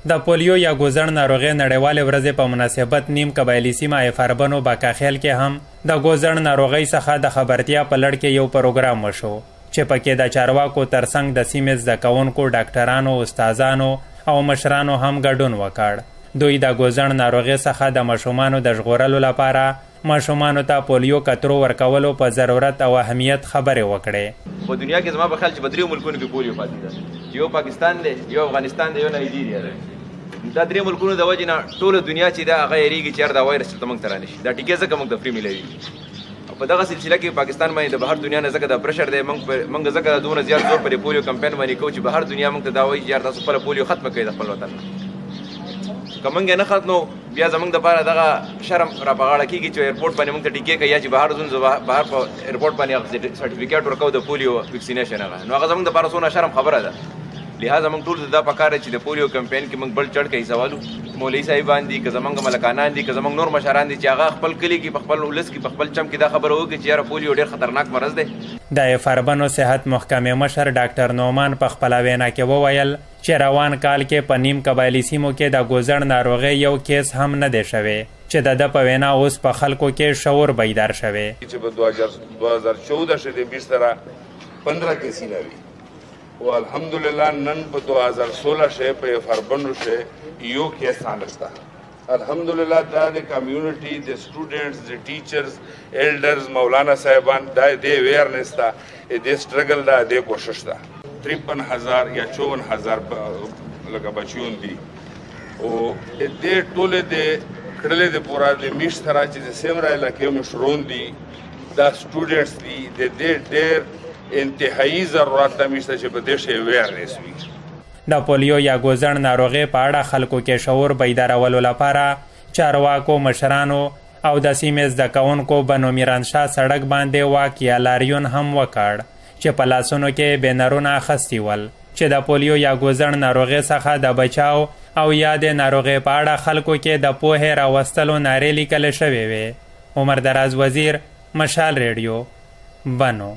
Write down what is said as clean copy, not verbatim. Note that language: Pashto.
د پولیو یا ګوزڼ ناروغۍ نړیوالې ورځې په مناسبت نیم قبایلي سیمه ایفاربن او باکاخیل کې هم د ګوزڼ ناروغۍ څخه د خبرتیا په لړ کې یو پروګرام وشو چې پکې د چارواکو ترڅنګ د سیمې زده کوونکو، ډاکټرانو، استادانو او مشرانو هم ګډون وکړ. دوی د ګوزڼ ناروغۍ څخه د ماشومانو د ژغورلو لپاره ماشومانو ته پولیو کترو ورکولو په ضرورت او اهمیت خبرې وکړې. په دنیا کې زما په خیال چې په دریو ملکونو کې پولیو پاتې ده، یو پاکستان دی، یو افغانستان دی، یو نایجیریا دی. دا درې ملکونو د وجې نه ټوله دنیا چې دا هغه یېرېږي چې یار دا وایرس چېرته موږ ته رانشي. دا ټیکې ځکه موږ ته فري میلوي او په دغه سلسله کې پاکستان باندې د بهر دنیا نه ځکه دا پرشر دی، موږ ځکه دومره زیات زور پر پولیو کمپین باندې کوو چې بهر دنیا موږ ته دا وایي چې یار تاسو خپله پولیو ختمه کړئ د خپل وطن نه. که موږ یې نه ختمو بیا زموږ دپاره دغه شرم را په غاړه کېږي چې ایرپورټ باندې موږ ته ټیکې کوي یا چې بهر ځو بهر په ایرپورټ باندې سرټیفیکیټ ورکوو د پولیو ویکسینیشن هغه، نو هغه زموږ دپاره څونه شرم خبره ده. لہذا موږ ټول دا پکار دی چې د پولیو کمپین کې موږ بل چړ کوي سوالو مولوي صاحبان دي، که زموږ ملکانان دي، که زموږ نور مشران دي چې هغه خپل کلي کې په خپل ولس کې په خپل چم کې دا خبره وکړي چې یاره پولیو ډېر خطرناک مرض دی. د ایفاربنو صحت محکمې مشر ډاکټر نعمان په خپله وینا کې وویل چې روان کال کې په نیم قبایلي سیمو کې د ګوزڼ ناروغۍ یو کیس هم نه دی شوی چې د ده په وینا اوس په خلکو کې شعور بیدار شوی. چې په 2014 کې د 20 سره 15 کیسونه وي او الحمدلله نن په 2016 کې په ایفاربنو کې یو کیس نشته. الحمدلله دا د کمیونټي، د سټوډنټس، د ټیچرز، ایلډرز، مولانا صاحبان دا د اویرنس دا د سټرګل دا د کوشش دا 53,000 یا 54,000 لکه بچیون دي او د ټوله د کړلې د پورا د میش ترا چې د سیمرا علاقې مشرون دي دا سټوډنټس دي د ډېر انتهایی ضرورت نشته چې په دې شی اویرنس وي. د پولیو یا ګوزڼ ناروغۍ په اړه خلکو کې شعور بیدارولو لپاره چارواکو، مشرانو او د سیمې زده کوونکو بنو میرانشاه سړک باندې واک یا لاریون هم وکړ چې په لاسونو کې بینرونه اخیستي ول چې د پولیو یا ګوزڼ ناروغۍ څخه د بچاو او یا د ناروغۍ په اړه خلکو کې د پوهې راوستلو نارې لیکل شوې وې. عمر دراز وزیر، مشال ریډیو، بنو.